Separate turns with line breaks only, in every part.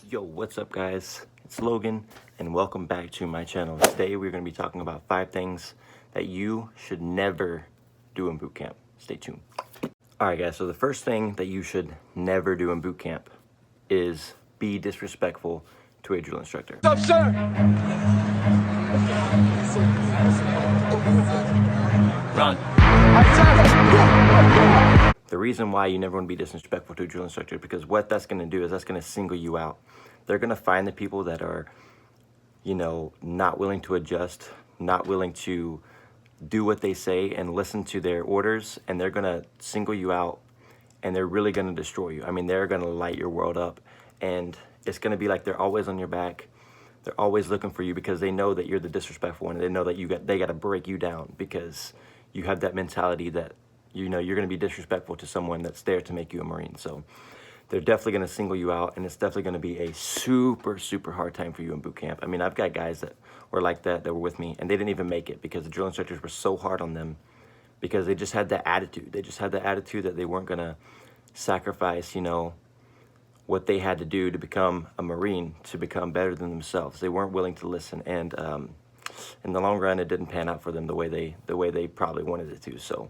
Yo, what's up guys? It's Logan and welcome back to my channel. Today we're going to be talking about 5 things that you should never do in boot camp. Stay tuned. Alright guys, so the first thing that you should never do in boot camp is be disrespectful to a drill instructor.
What's up, sir?
Run. The reason why you never want to be disrespectful to a drill instructor is because what that's going to do is that's going to single you out. They're going to find the people that are, you know, not willing to adjust, not willing to do what they say and listen to their orders, and they're going to single you out, and they're really going to destroy you. I mean, they're going to light your world up, and it's going to be like they're always on your back. They're always looking for you because they know that you're the disrespectful one. They know that they got to break you down because you have that mentality that, you know, you're going to be disrespectful to someone that's there to make you a Marine. So they're definitely going to single you out, and it's definitely going to be a super, super hard time for you in boot camp. I mean, I've got guys that were like that were with me, and they didn't even make it because the drill instructors were so hard on them because they just had that attitude. They just had the attitude that they weren't going to sacrifice, you know, what they had to do to become a Marine, to become better than themselves. They weren't willing to listen, and in the long run, it didn't pan out for them the way they probably wanted it to. So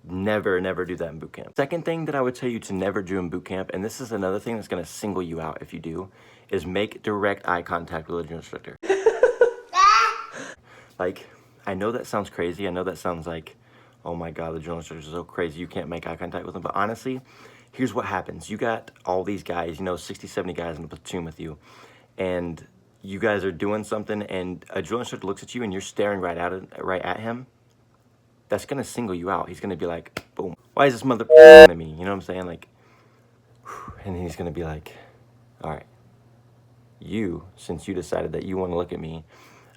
never do that in boot camp. Second thing that I would tell you to never do in boot camp, and this is another thing that's going to single you out if you do, is make direct eye contact with a drill instructor. Like, I know that sounds crazy. I know that sounds like, oh my God, the drill instructors are so crazy, you can't make eye contact with them. But honestly, here's what happens. You got all these guys, you know, 60, 70 guys in the platoon with you, and you guys are doing something, and a drill instructor looks at you and you're staring right at him. That's gonna single you out. He's gonna be like, boom, why is this mother at me? You know what I'm saying? Like, and he's gonna be like, all right, since you decided that you want to look at me,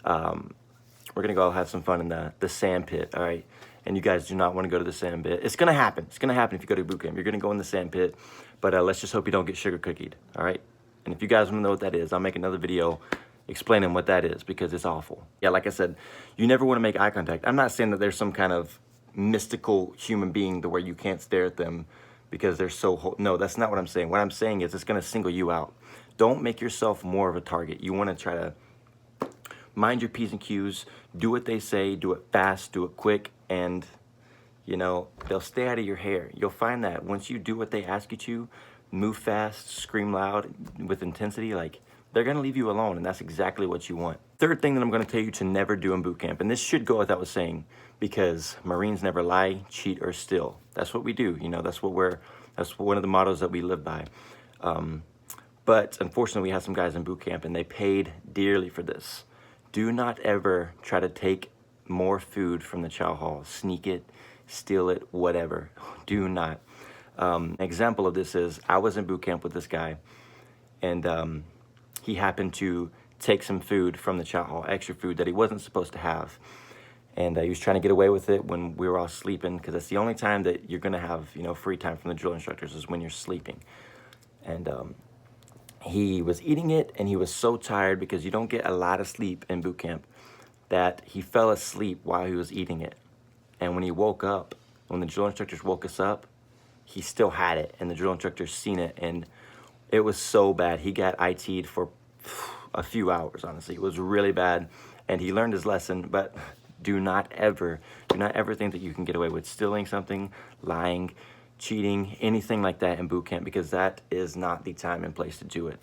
we're gonna go have some fun in the sand pit, all right? And you guys do not want to go to the sand pit. It's gonna happen. It's gonna happen if you go to boot camp. You're gonna go in the sand pit, but let's just hope you don't get sugar cookied, all right? And if you guys want to know what that is, I'll make another video explaining what that is because it's awful. Yeah, like I said, you never want to make eye contact. I'm not saying that there's some kind of mystical human being to where you can't stare at them because they're so no, that's not what I'm saying. What I'm saying is it's going to single you out. Don't make yourself more of a target. You want to try to mind your P's and Q's, do what they say, do it fast, do it quick, and you know, they'll stay out of your hair. You'll find that once you do what they ask you to, move fast, scream loud with intensity, like, they're going to leave you alone, and that's exactly what you want. Third thing that I'm going to tell you to never do in boot camp, and this should go without saying, because Marines never lie, cheat, or steal. That's what we do, you know, that's one of the mottos that we live by. But unfortunately, we have some guys in boot camp, and they paid dearly for this. Do not ever try to take more food from the chow hall, sneak it, steal it, whatever. Do not. An example of this is, I was in boot camp with this guy, and he happened to take some food from the chow hall, extra food that he wasn't supposed to have. And he was trying to get away with it when we were all sleeping, because that's the only time that you're going to have, you know, free time from the drill instructors is when you're sleeping. And he was eating it, and he was so tired because you don't get a lot of sleep in boot camp that he fell asleep while he was eating it. And when he woke up, when the drill instructors woke us up, he still had it, and the drill instructors seen it, and it was so bad. He got IT'd for a few hours, honestly. It was really bad, and he learned his lesson, but do not ever think that you can get away with stealing something, lying, cheating, anything like that in boot camp, because that is not the time and place to do it.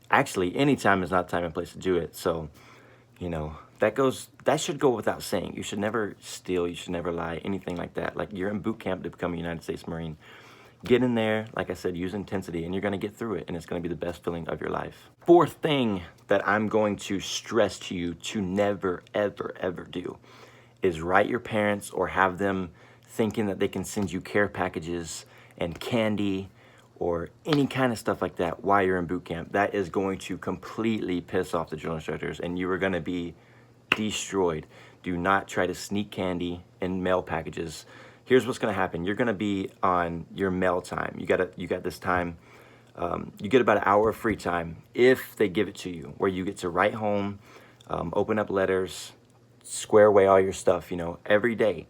Actually, any time is not time and place to do it. So, you know, that should go without saying. You should never steal, you should never lie, anything like that. Like, you're in boot camp to become a United States Marine. Get in there, like I said, use intensity, and you're going to get through it, and it's going to be the best feeling of your life. Fourth thing that I'm going to stress to you to never, ever, ever do is write your parents or have them thinking that they can send you care packages and candy or any kind of stuff like that while you're in boot camp. That is going to completely piss off the drill instructors, and you are going to be destroyed. Do not try to sneak candy in mail packages. Here's what's going to happen. You're going to be on your mail time. You got this time. You get about an hour of free time if they give it to you, where you get to write home, open up letters, square away all your stuff, you know, every day.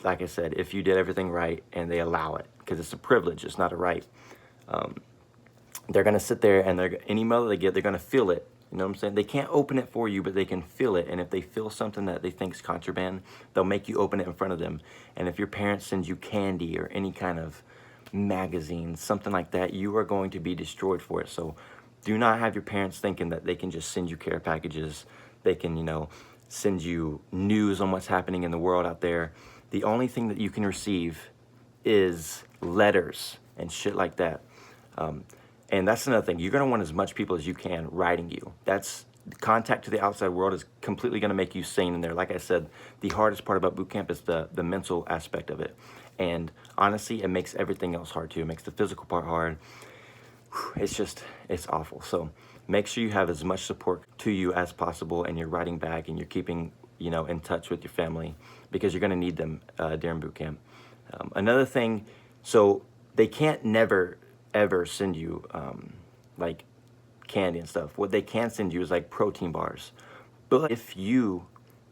like I said, if you did everything right and they allow it, because it's a privilege, it's not a right. They're gonna sit there and any email that they get, they're gonna feel it. You know what I'm saying? They can't open it for you, but they can feel it. And if they feel something that they think is contraband, they'll make you open it in front of them. And if your parents send you candy or any kind of magazine, something like that, you are going to be destroyed for it. So do not have your parents thinking that they can just send you care packages. They can, you know, send you news on what's happening in the world out there. The only thing that you can receive is letters and shit like that. And that's another thing. You're going to want as much people as you can writing you. That's contact to the outside world is completely going to make you sane in there. Like I said, the hardest part about boot camp is the mental aspect of it. And honestly, it makes everything else hard too. It makes the physical part hard. It's just, it's awful. So make sure you have as much support to you as possible, and you're writing back and you're keeping, you know, in touch with your family, because you're going to need them during boot camp. Another thing, so they can't never ever send you like candy and stuff. What they can send you is like protein bars. But if you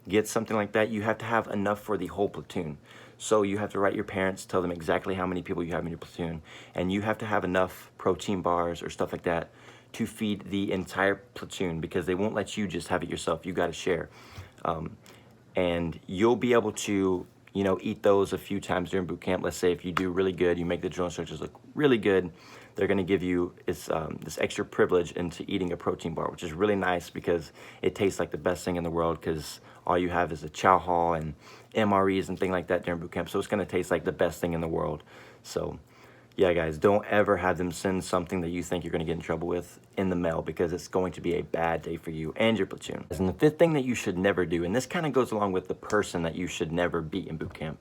get something like that, you have to have enough for the whole platoon. So you have to write your parents, tell them exactly how many people you have in your platoon, and you have to have enough protein bars or stuff like that to feed the entire platoon, because they won't let you just have it yourself. You got to share. And you'll be able to, you know, eat those a few times during boot camp. Let's say if you do really good, you make the drill instructors look really good, they're going to give you this extra privilege into eating a protein bar, which is really nice because it tastes like the best thing in the world, because all you have is a chow hall and MREs and things like that during boot camp. So it's going to taste like the best thing in the world. So yeah, guys, don't ever have them send something that you think you're going to get in trouble with in the mail, because it's going to be a bad day for you and your platoon. And the fifth thing that you should never do, and this kind of goes along with the person that you should never be in boot camp,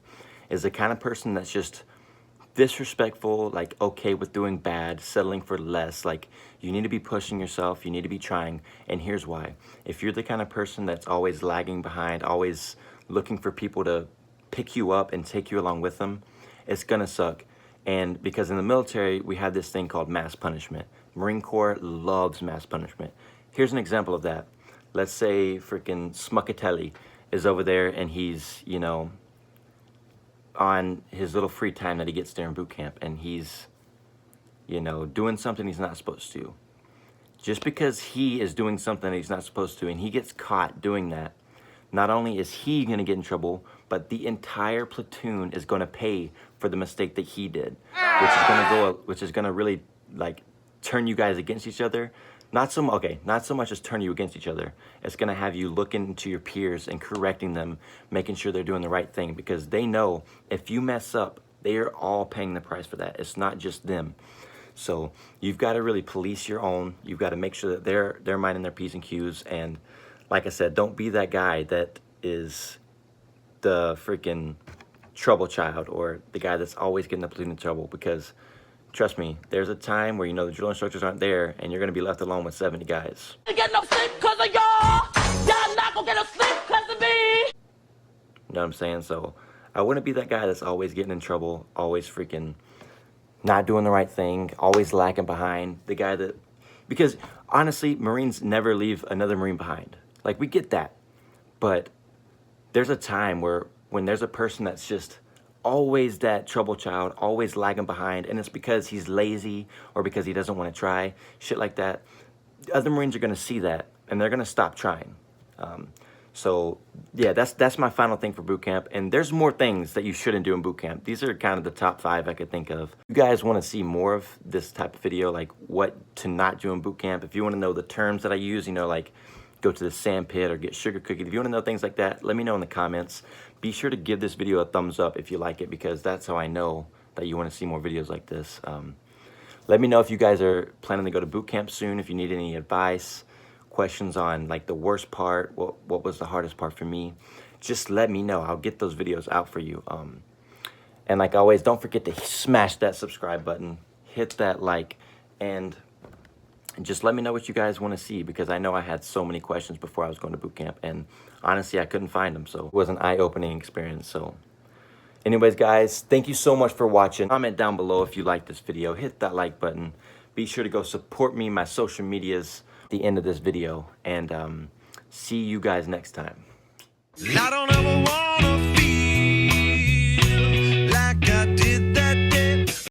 is the kind of person that's just disrespectful, like okay with doing bad, settling for less. Like, you need to be pushing yourself, you need to be trying. And here's why. If you're the kind of person that's always lagging behind, always looking for people to pick you up and take you along with them, it's gonna suck. And because in the military, we have this thing called mass punishment. Marine Corps loves mass punishment. Here's an example of that. Let's say freaking Smuckatelli is over there and he's, you know, on his little free time that he gets during boot camp, and he's, you know, doing something he's not supposed to. Just because he is doing something that he's not supposed to and he gets caught doing that, not only is he going to get in trouble, but the entire platoon is going to pay for the mistake that he did, which is going to really like turn you guys against each other. Not so much as turn you against each other. It's going to have you looking into your peers and correcting them, making sure they're doing the right thing, because they know if you mess up, they are all paying the price for that. It's not just them. So you've got to really police your own. You've got to make sure that they're minding their P's and Q's. And like I said, don't be that guy that is the freaking trouble child, or the guy that's always getting the platoon in trouble, because trust me, there's a time where, you know, the drill instructors aren't there and you're going to be left alone with 70 guys. You get no sleep because of y'all. Y'all not going to get no sleep because of me. You know what I'm saying? So I wouldn't be that guy that's always getting in trouble, always freaking not doing the right thing, always lagging behind. The guy that, because honestly, Marines never leave another Marine behind. Like, we get that. But there's a time where when there's a person that's just always that trouble child, always lagging behind, and it's because he's lazy or because he doesn't want to try, shit like that, other Marines are going to see that and they're going to stop trying. So yeah, that's my final thing for boot camp. And there's more things that you shouldn't do in boot camp. These are kind of the top 5 I could think of. If you guys want to see more of this type of video, like what to not do in boot camp, if you want to know the terms that I use, you know, like go to the sand pit or get sugar cookied, if you want to know things like that, let me know in the comments. Be sure to give this video a thumbs up if you like it, because that's how I know that you want to see more videos like this. Let me know if you guys are planning to go to boot camp soon, if you need any advice, questions on like the worst part, what was the hardest part for me. Just let me know. I'll get those videos out for you. And like always, don't forget to smash that subscribe button, hit that like, and just let me know what you guys want to see, because I know I had so many questions before I was going to boot camp, and honestly, I couldn't find them. So it was an eye-opening experience. So anyways, guys, thank you so much for watching. Comment down below if you like this video. Hit that like button. Be sure to go support me, my social medias at the end of this video. And see you guys next time. I don't ever wanna